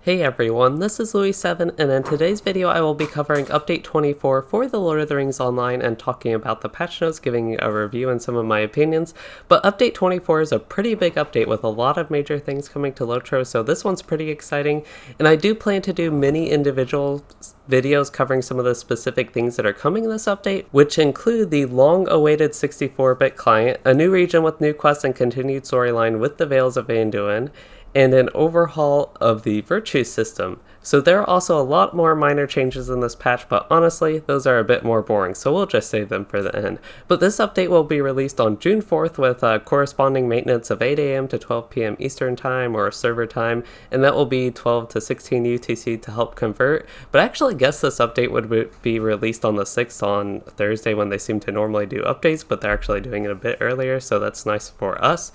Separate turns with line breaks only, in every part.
Hey everyone, this is Louis7, and in today's video I will be covering Update 24 for The Lord of the Rings Online and talking about the patch notes, giving a review and some of my opinions. But Update 24 is a pretty big update with a lot of major things coming to LOTRO, so this one's pretty exciting. And I do plan to do many individual videos covering some of the specific things that are coming in this update, which include the long-awaited 64-bit client, a new region with new quests and continued storyline with the Vales of Anduin, and an overhaul of the virtue system. So there are also a lot more minor changes in this patch, but honestly, those are a bit more boring, so we'll just save them for the end. But this update will be released on June 4th with corresponding maintenance of 8 AM to 12 PM Eastern Time or server time, and that will be 12 to 16 UTC to help convert. But I actually guess this update would be released on the 6th on Thursday when they seem to normally do updates, but they're actually doing it a bit earlier, so that's nice for us.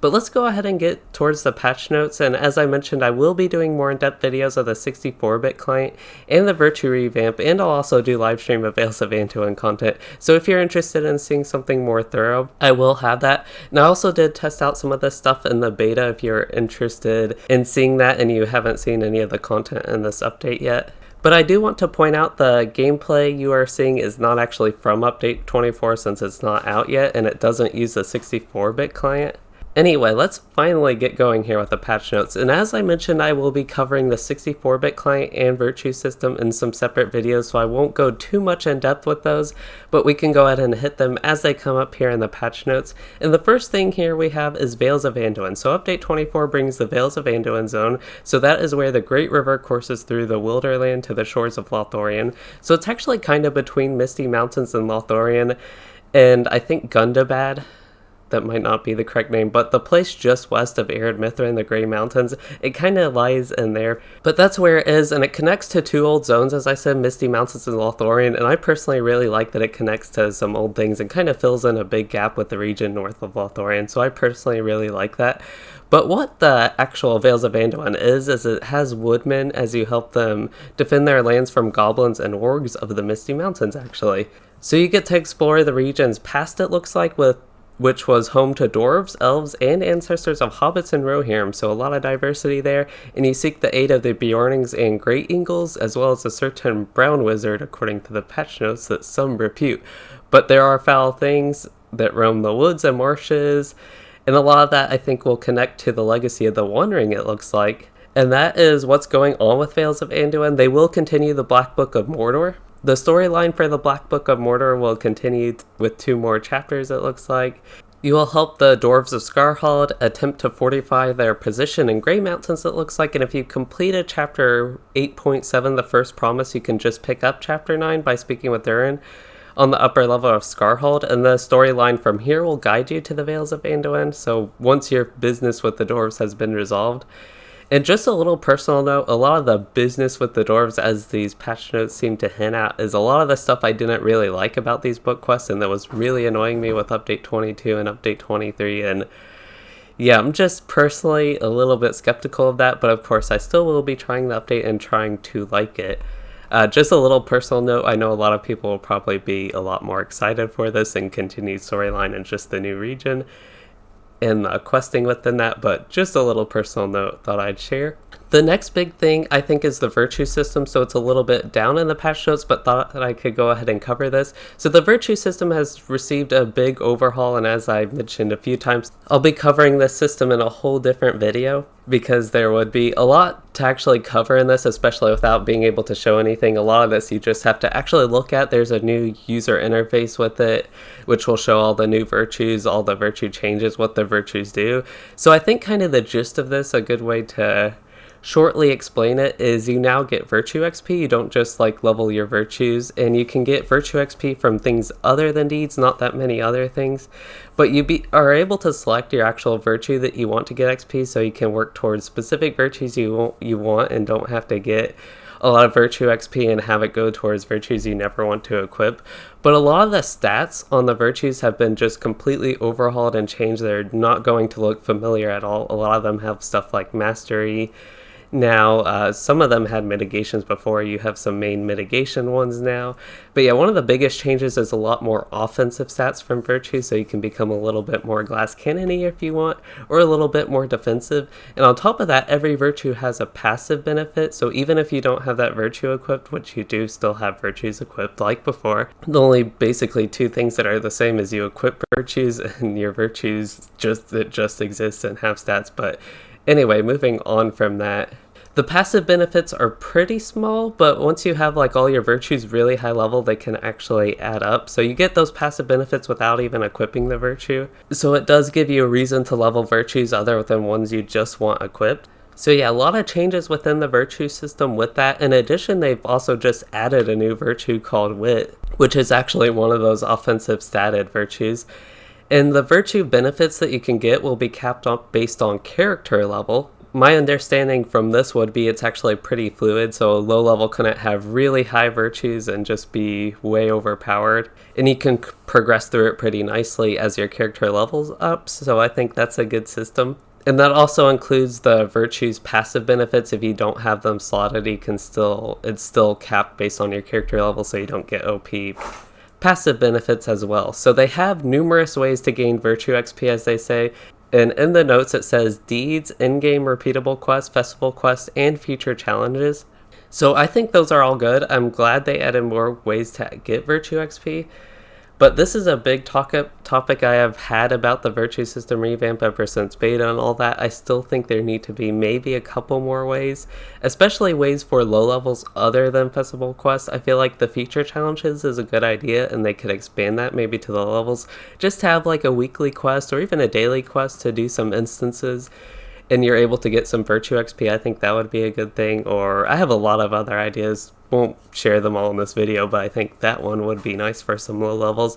But let's go ahead and get towards the patch notes, and as I mentioned, I will be doing more in-depth videos of the 64-bit client and the Virtue Revamp, and I'll also do live stream of Vales of Anduin content, so if you're interested in seeing something more thorough, I will have that. And I also did test out some of this stuff in the beta if you're interested in seeing that and you haven't seen any of the content in this update yet. But I do want to point out the gameplay you are seeing is not actually from Update 24 since it's not out yet, and it doesn't use the 64-bit client. Anyway, let's finally get going here with the patch notes, and as I mentioned, I will be covering the 64-bit client and virtue system in some separate videos, so I won't go too much in depth with those, but we can go ahead and hit them as they come up here in the patch notes. And the first thing here we have is Vales of Anduin. So Update 24 brings the Vales of Anduin zone, so that is where the Great River courses through the Wilderland to the shores of Lothlorien. So it's actually kind of between Misty Mountains and Lothlorien, and I think Gundabad. That might not be the correct name, but the place just west of Ered Mithrin, the Grey Mountains, it kind of lies in there. But that's where it is, and it connects to two old zones, as I said, Misty Mountains and Lothlorien, and I personally really like that it connects to some old things and kind of fills in a big gap with the region north of Lothlorien, so I personally really like that. But what the actual Vales of Anduin is it has woodmen as you help them defend their lands from goblins and orcs of the Misty Mountains, actually. So you get to explore the regions past, it looks like, which was home to dwarves, elves, and ancestors of hobbits and rohirrim, so a lot of diversity there, and you seek the aid of the Bjornings and Great Eagles, as well as a certain brown wizard, according to the patch notes, that some repute. But there are foul things that roam the woods and marshes, and a lot of that I think will connect to the legacy of the One Ring, it looks like. And that is what's going on with Vales of Anduin. They will continue the Black Book of Mordor. The storyline for the Black Book of Mordor will continue with 2 more chapters, it looks like. You will help the Dwarves of Skarhald attempt to fortify their position in Grey Mountains, it looks like, and if you completed Chapter 8.7, the First Promise, you can just pick up Chapter 9 by speaking with Durin on the upper level of Skarhald, and the storyline from here will guide you to the Vales of Anduin, so once your business with the Dwarves has been resolved. And just a little personal note, a lot of the business with the dwarves, as these patch notes seem to hint at, is a lot of the stuff I didn't really like about these book quests, and that was really annoying me with Update 22 and Update 23, and yeah, I'm just personally a little bit skeptical of that, but of course I still will be trying the update and trying to like it. Just a little personal note, I know a lot of people will probably be a lot more excited for this and continued storyline and just the new region and questing within that, but just a little personal note thought I'd share. The next big thing I think is the virtue system, so it's a little bit down in the patch notes, but thought that I could go ahead and cover this. So the virtue system has received a big overhaul, and as I've mentioned a few times, I'll be covering this system in a whole different video because there would be a lot to actually cover in this, especially without being able to show anything. A lot of this you just have to actually look at. There's a new user interface with it, which will show all the new virtues, all the virtue changes, what the virtues do. So I think kind of the gist of this, a good way to shortly explain it, is you now get virtue XP. You don't just like level your virtues, and you can get virtue XP from things other than deeds, not that many other things, but you are able to select your actual virtue that you want to get XP, so you can work towards specific virtues you want and don't have to get a lot of virtue XP and have it go towards virtues you never want to equip. But a lot of the stats on the virtues have been just completely overhauled and changed. They're not going to look familiar at all. A lot of them have stuff like mastery now. Some of them had mitigations before. You have some main mitigation ones now. But yeah, one of the biggest changes is a lot more offensive stats from Virtue, so you can become a little bit more glass cannon-y if you want, or a little bit more defensive. And on top of that, every Virtue has a passive benefit, so even if you don't have that Virtue equipped, which you do still have Virtues equipped like before, the only basically two things that are the same is you equip Virtues and your Virtues just exist and have stats. But anyway, moving on from that, the passive benefits are pretty small, but once you have like all your Virtues really high level, they can actually add up. So you get those passive benefits without even equipping the Virtue. So it does give you a reason to level Virtues other than ones you just want equipped. So yeah, a lot of changes within the Virtue system with that. In addition, they've also just added a new Virtue called Wit, which is actually one of those offensive statted Virtues. And the Virtue benefits that you can get will be capped up based on character level. My understanding from this would be it's actually pretty fluid, so a low level couldn't have really high Virtues and just be way overpowered. And you can progress through it pretty nicely as your character levels up, so I think that's a good system. And that also includes the Virtues passive benefits. If you don't have them slotted, it's still capped based on your character level, so you don't get OP passive benefits as well. So they have numerous ways to gain Virtue XP, as they say. And in the notes it says deeds, in-game repeatable quests, festival quests, and future challenges. So I think those are all good. I'm glad they added more ways to get Virtue XP. But this is a big topic I have had about the Virtue system revamp ever since beta and all that. I still think there need to be maybe a couple more ways, especially ways for low levels other than festival quests. I feel like the feature challenges is a good idea, and they could expand that maybe to the levels. Just have like a weekly quest or even a daily quest to do some instances, and you're able to get some Virtue XP. I think that would be a good thing. Or I have a lot of other ideas. Won't share them all in this video, but I think that one would be nice for some low levels.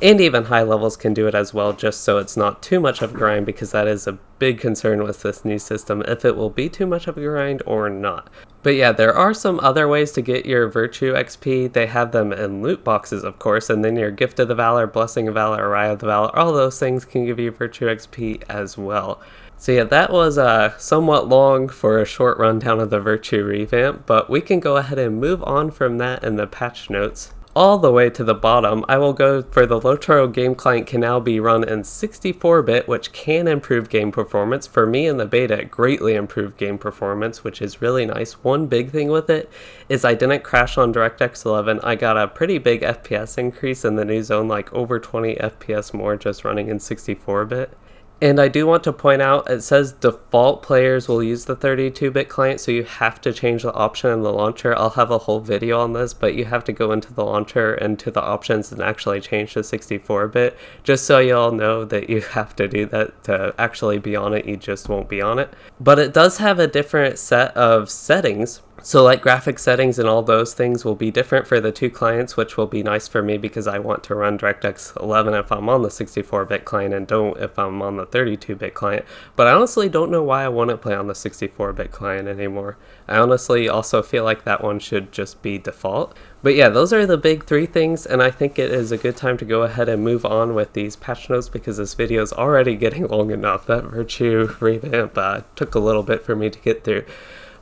And even high levels can do it as well, just so it's not too much of a grind, because that is a big concern with this new system, if it will be too much of a grind or not. But yeah, there are some other ways to get your Virtue XP. They have them in loot boxes, of course, and then your Gift of the Valor, Blessing of Valor, Eye of the Valor, all those things can give you Virtue XP as well. So yeah, that was somewhat long for a short rundown of the Virtue revamp, but we can go ahead and move on from that in the patch notes. All the way to the bottom, I will go for the LOTRO game client can now be run in 64-bit, which can improve game performance. For me in the beta, it greatly improved game performance, which is really nice. One big thing with it is I didn't crash on DirectX 11. I got a pretty big FPS increase in the new zone, like over 20 FPS more just running in 64-bit. And I do want to point out, it says default players will use the 32-bit client, so you have to change the option in the launcher. I'll have a whole video on this, but you have to go into the launcher and to the options and actually change to 64-bit, just so you all know that you have to do that to actually be on it. You just won't be on it. But it does have a different set of settings. So like graphic settings and all those things will be different for the two clients, which will be nice for me because I want to run DirectX 11 if I'm on the 64-bit client and don't if I'm on the 32-bit client. But I honestly don't know why I want to play on the 64-bit client anymore. I honestly also feel like that one should just be default. But yeah, those are the big three things, and I think it is a good time to go ahead and move on with these patch notes because this video is already getting long enough. That Virtue revamp took a little bit for me to get through.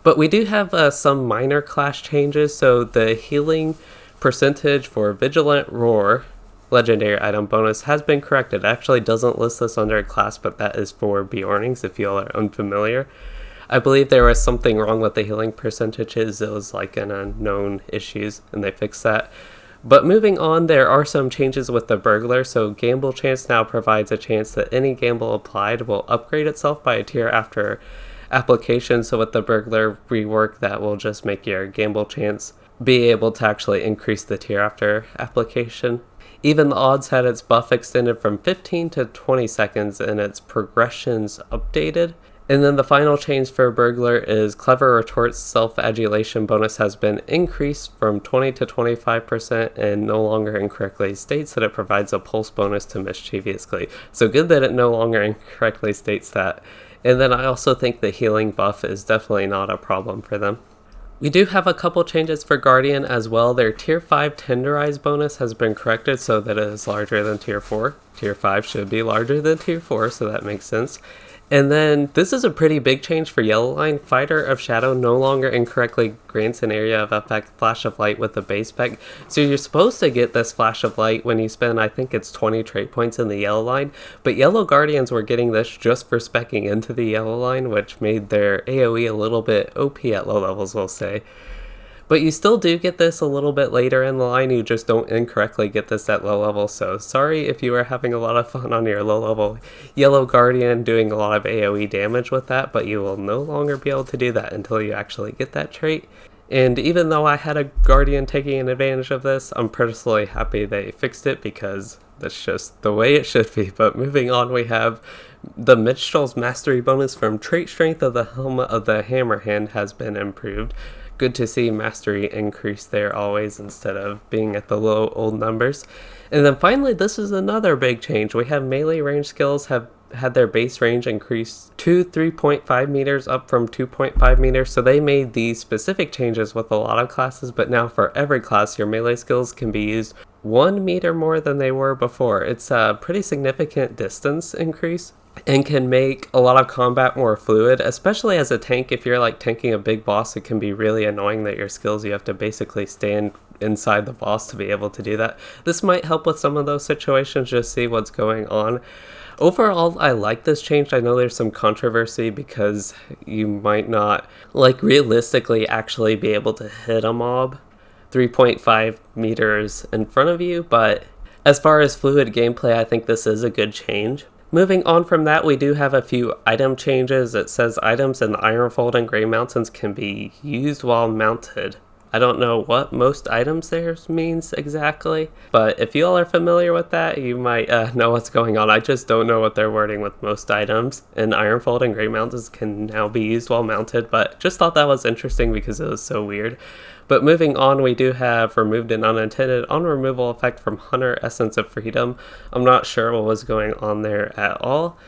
But we do have some minor class changes. So the healing percentage for Vigilant Roar legendary item bonus has been corrected. It actually doesn't list this under a class, but that is for Bjornings if you all are unfamiliar. I believe there was something wrong with the healing percentages. It was like an unknown issues, and they fixed that. But moving on, there are some changes with the Burglar. So Gamble Chance now provides a chance that any gamble applied will upgrade itself by a tier after application. So with the Burglar rework, that will just make your Gamble Chance be able to actually increase the tier after application. Even the odds had its buff extended from 15 to 20 seconds and its progressions updated. And then the final change for Burglar is Clever Retort's self-adulation bonus has been increased from 20 to 25% and no longer incorrectly states that it provides a pulse bonus to mischievously. So good that it no longer incorrectly states that. And then I also think the healing buff is definitely not a problem for them. We do have a couple changes for Guardian as well. Their Tier 5 Tenderize bonus has been corrected so that it is larger than Tier 4. Tier 5 should be larger than Tier 4, so that makes sense. And then this is a pretty big change for Yellow Line. Fighter of Shadow no longer incorrectly grants an area of effect Flash of Light with the base spec. So you're supposed to get this Flash of Light when you spend, I think it's 20 trait points in the Yellow Line. But Yellow Guardians were getting this just for speccing into the Yellow Line, which made their AoE a little bit OP at low levels, we'll say. But you still do get this a little bit later in the line, you just don't incorrectly get this at low level, so sorry if you were having a lot of fun on your low level Yellow Guardian doing a lot of AoE damage with that, but you will no longer be able to do that until you actually get that trait. And even though I had a Guardian taking advantage of this, I'm personally happy they fixed it because that's just the way it should be. But moving on, we have the Minstrel's Mastery bonus from Trait Strength of the Helmet of the Hammerhand has been improved. Good to see mastery increase there always instead of being at the low old numbers. And then finally, this is another big change. We have melee range skills have had their base range increased to 3.5 meters up from 2.5 meters. So they made these specific changes with a lot of classes, but now for every class, your melee skills can be used 1 meter more than they were before. It's a pretty significant distance increase and can make a lot of combat more fluid, especially as a tank. If you're like tanking a big boss, it can be really annoying that your skills, you have to basically stand inside the boss to be able to do that. This might help with some of those situations, just see what's going on. Overall, I like this change. I know there's some controversy because you might not like realistically actually be able to hit a mob 3.5 meters in front of you, but as far as fluid gameplay, I think this is a good change. Moving on from that, we do have a few item changes. It says items in the Ironfold and Grey Mountains can be used while mounted. I don't know what most items there means exactly, but if you all are familiar with that, you might know what's going on. I just don't know what they're wording with most items. And Ironfold and Grey Mountains can now be used while mounted, but just thought that was interesting because it was so weird. But moving on, we do have removed an unintended on removal effect from Hunter Essence of Freedom. I'm not sure what was going on there at all.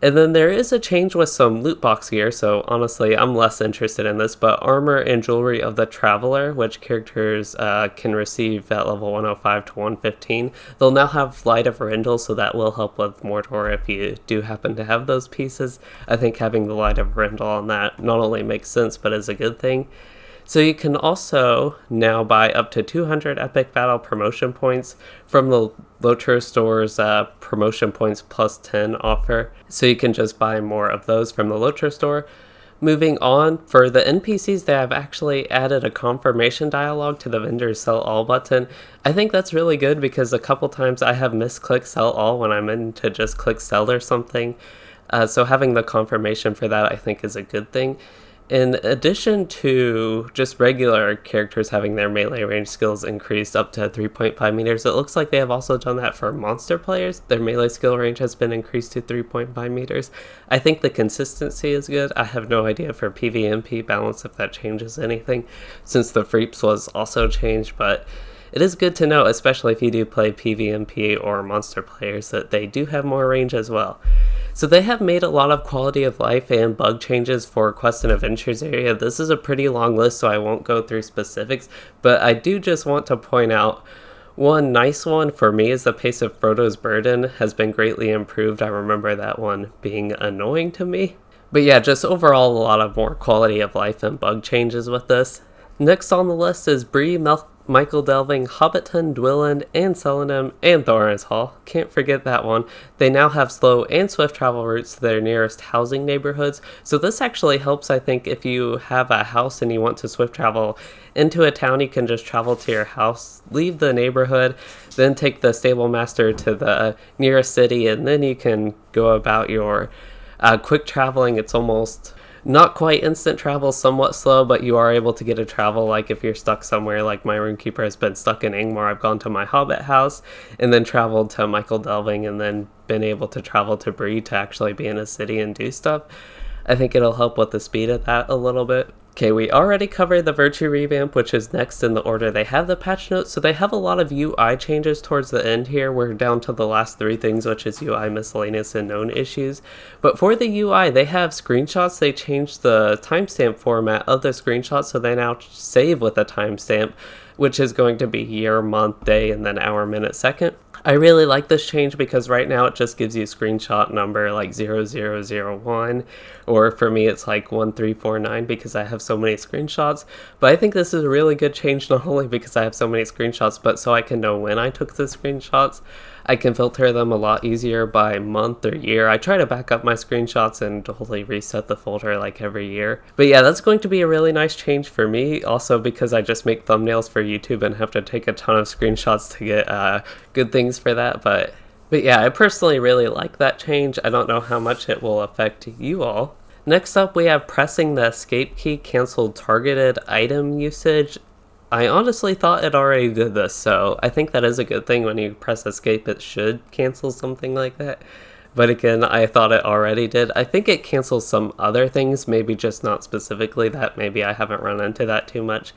And then there is a change with some loot box gear, so honestly I'm less interested in this, but Armor and Jewelry of the Traveler, which characters can receive at level 105 to 115. They'll now have Light of Rindle, so that will help with Mordor if you do happen to have those pieces. I think having the Light of Rindle on that not only makes sense, but is a good thing. So you can also now buy up to 200 Epic Battle promotion points from the LOTRO store's promotion points plus 10 offer. So you can just buy more of those from the LOTRO store. Moving on, for the NPCs, they have actually added a confirmation dialogue to the vendor's sell all button. I think that's really good because a couple times I have misclicked sell all when I'm in to just click sell or something. So having the confirmation for that I think is a good thing. In addition to just regular characters having their melee range skills increased up to 3.5 meters, it looks like they have also done that for monster players. Their melee skill range has been increased to 3.5 meters. I think the consistency is good. I have no idea for PvMP balance if that changes anything, since the Freeps was also changed, but it is good to know, especially if you do play PvMP or monster players, that they do have more range as well. So they have made a lot of quality of life and bug changes for Quest and Adventures area. This is a pretty long list, so I won't go through specifics, but I do just want to point out one nice one for me is the pace of Frodo's Burden has been greatly improved. I remember that one being annoying to me. But yeah, just overall a lot of more quality of life and bug changes with this. Next on the list is Bree, Michael Delving, Hobbiton, Dwilland, and Selenim, and Thorin's Hall. Can't forget that one. They now have slow and swift travel routes to their nearest housing neighborhoods, so this actually helps, I think, if you have a house and you want to swift travel into a town. You can just travel to your house, leave the neighborhood, then take the stable master to the nearest city, and then you can go about your quick traveling. It's almost not quite instant travel, somewhat slow, but you are able to get a travel. Like if you're stuck somewhere, like my Runekeeper has been stuck in Ingmar, I've gone to my Hobbit house and then traveled to Michael Delving and then been able to travel to Bree to actually be in a city and do stuff. I think it'll help with the speed of that a little bit. Okay, we already covered the Virtue Revamp, which is next in the order they have the patch notes, so they have a lot of UI changes towards the end here. We're down to the last three things, which is UI, miscellaneous, and known issues. But for the UI, they have screenshots. They changed the timestamp format of the screenshots, so they now save with a timestamp, which is going to be year, month, day, and then hour, minute, second. I really like this change because right now it just gives you screenshot number like 0001, or for me it's like 1349 because I have so many screenshots. But I think this is a really good change, not only because I have so many screenshots, but so I can know when I took the screenshots. I can filter them a lot easier by month or year. I try to back up my screenshots and totally reset the folder like every year. But yeah, that's going to be a really nice change for me, also because I just make thumbnails for YouTube and have to take a ton of screenshots to get good things for that. But yeah, I personally really like that change. I don't know how much it will affect you all. Next up, we have pressing the escape key canceled targeted item usage. I honestly thought it already did this, so I think that is a good thing. When you press escape, it should cancel something like that. But again, I thought it already did. I think it cancels some other things, maybe just not specifically that. Maybe I haven't run into that too much.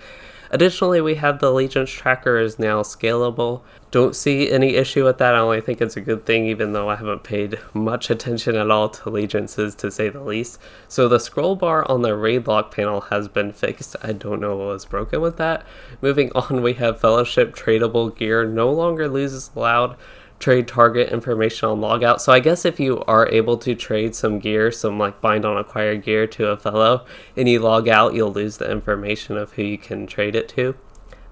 Additionally, we have the allegiance tracker is now scalable. Don't see any issue with that. I only think it's a good thing, even though I haven't paid much attention at all to allegiances, to say the least. So the scroll bar on the raid lock panel has been fixed. I don't know what was broken with that. Moving on, we have fellowship tradable gear no longer loses allowed trade target information on logout. So I guess if you are able to trade some gear, some like bind on acquired gear to a fellow, and you log out, you'll lose the information of who you can trade it to.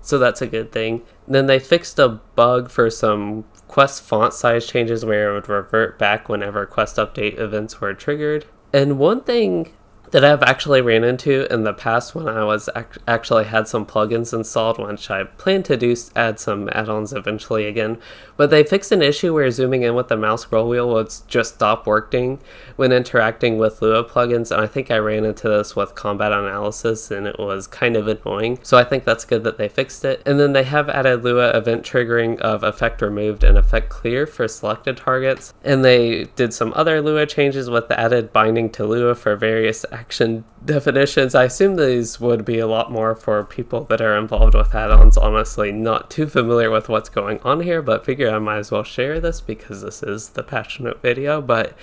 So that's a good thing. Then they fixed a bug for some quest font size changes where it would revert back whenever quest update events were triggered. And one thing that I've actually ran into in the past when I was actually had some plugins installed, which I plan to do add some add-ons eventually again, but they fixed an issue where zooming in with the mouse scroll wheel would just stop working when interacting with Lua plugins, and I think I ran into this with combat analysis and it was kind of annoying, so I think that's good that they fixed it. And then they have added Lua event triggering of effect removed and effect clear for selected targets, and they did some other Lua changes with the added binding to Lua for various action definitions. I assume these would be a lot more for people that are involved with add-ons. Honestly, not too familiar with what's going on here, but figure I might as well share this because this is the patch note video. But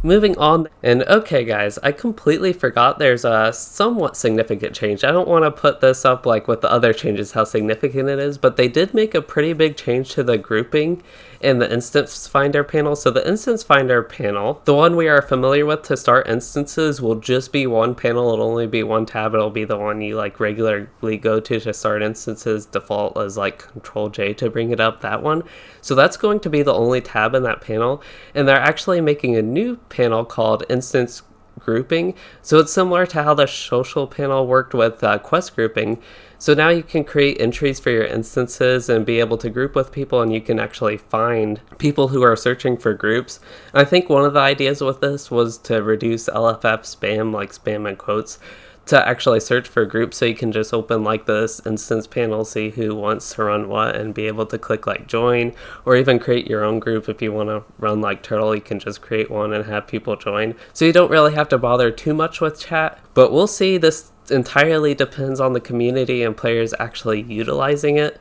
moving on, and okay guys, I completely forgot there's a somewhat significant change. I don't want to put this up like with the other changes how significant it is, but they did make a pretty big change to the grouping in the instance finder panel. So the instance finder panel, the one we are familiar with to start instances, will just be one panel. It'll only be one tab. It'll be the one you like regularly go to start instances. Default is like Control J to bring it up, that one. So that's going to be the only tab in that panel, and they're actually making a new panel called instance grouping. So it's similar to how the social panel worked with quest grouping. So now you can create entries for your instances and be able to group with people, and you can actually find people who are searching for groups. And I think one of the ideas with this was to reduce LFF spam, like spam in quotes, to actually search for groups, so you can just open like this instance panel, see who wants to run what, and be able to click like join, or even create your own group. If you want to run like Turtle, you can just create one and have people join. So you don't really have to bother too much with chat, but we'll see. This entirely depends on the community and players actually utilizing it.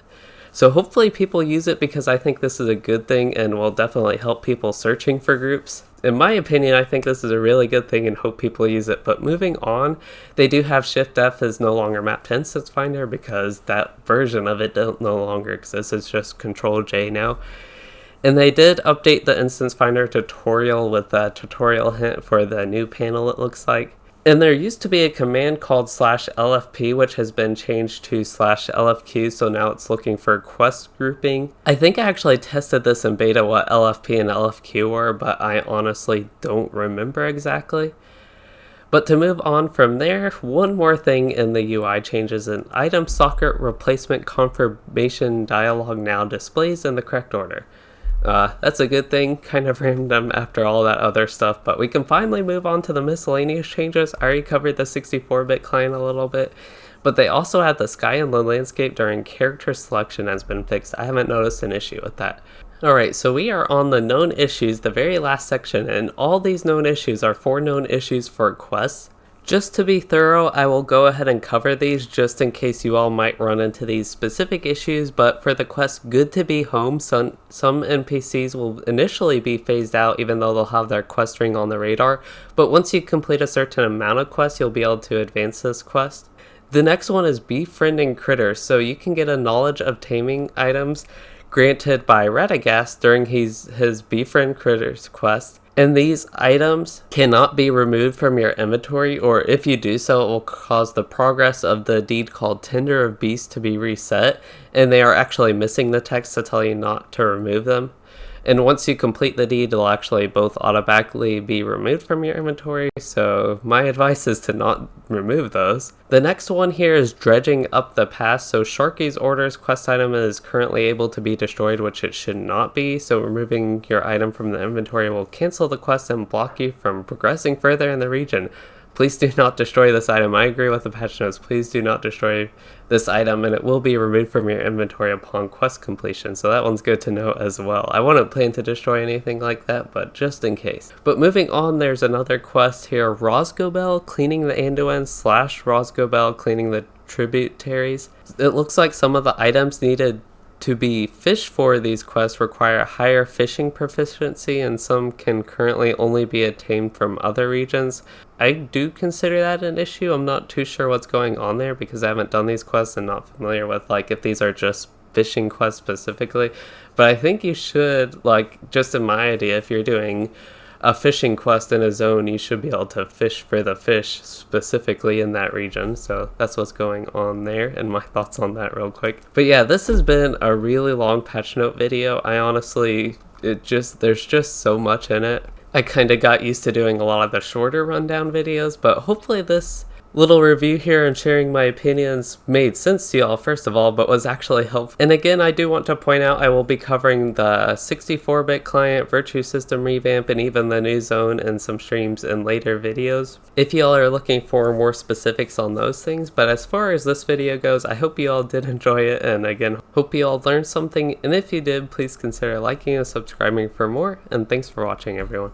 So hopefully people use it, because I think this is a good thing and will definitely help people searching for groups. In my opinion, I think this is a really good thing and hope people use it. But moving on, they do have Shift F is no longer mapped to Instance Finder because that version of it no longer exists. It's just Control J now. And they did update the Instance Finder tutorial with a tutorial hint for the new panel, it looks like. And there used to be a command called /LFP, which has been changed to /LFQ, so now it's looking for quest grouping. I think I actually tested this in beta, what LFP and LFQ were, but I honestly don't remember exactly. But to move on from there, one more thing in the UI changes: an item socket replacement confirmation dialog now displays in the correct order. That's a good thing, kind of random after all that other stuff, but we can finally move on to the miscellaneous changes. I already covered the 64-bit client a little bit, but they also had the sky and the landscape during character selection has been fixed. I haven't noticed an issue with that. Alright, so we are on the known issues, the very last section, and all these known issues are 4 known issues for quests. Just to be thorough, I will go ahead and cover these just in case you all might run into these specific issues, but for the quest Good to Be Home, some NPCs will initially be phased out even though they'll have their quest ring on the radar, but once you complete a certain amount of quests, you'll be able to advance this quest. The next one is Befriending Critters, so you can get a knowledge of taming items. granted by Radagast during his Befriend Critters quest. And these items cannot be removed from your inventory, or if you do so, it will cause the progress of the deed called Tender of Beasts to be reset, and they are actually missing the text to tell you not to remove them. And once you complete the deed, it'll actually both automatically be removed from your inventory, so my advice is to not remove those. The next one here is Dredging Up the Past. So Sharky's Orders quest item is currently able to be destroyed, which it should not be, so removing your item from the inventory will cancel the quest and block you from progressing further in the region. Please do not destroy this item. I agree with the patch notes. Please do not destroy this item, and it will be removed from your inventory upon quest completion, so that one's good to know as well. I wouldn't plan to destroy anything like that, but just in case. But moving on, there's another quest here, Rosgobel, Cleaning the Anduin / Rosgobel, Cleaning the Tributaries. It looks like some of the items needed to be fished for these quests require higher fishing proficiency, and some can currently only be obtained from other regions. I do consider that an issue. I'm not too sure what's going on there because I haven't done these quests and not familiar with like if these are just fishing quests specifically. But I think you should, like, just in my idea, if you're doing a fishing quest in a zone, you should be able to fish for the fish specifically in that region. So that's what's going on there, and my thoughts on that real quick. But yeah, this has been a really long patch note video. I honestly, there's just so much in it. I kind of got used to doing a lot of the shorter rundown videos, but hopefully this little review here and sharing my opinions made sense to y'all, first of all, but was actually helpful. And again, I do want to point out I will be covering the 64-bit client, Virtue System revamp, and even the new zone in some streams in later videos, if y'all are looking for more specifics on those things. But as far as this video goes, I hope you all did enjoy it, and again, hope you all learned something, and if you did, please consider liking and subscribing for more, and thanks for watching, everyone.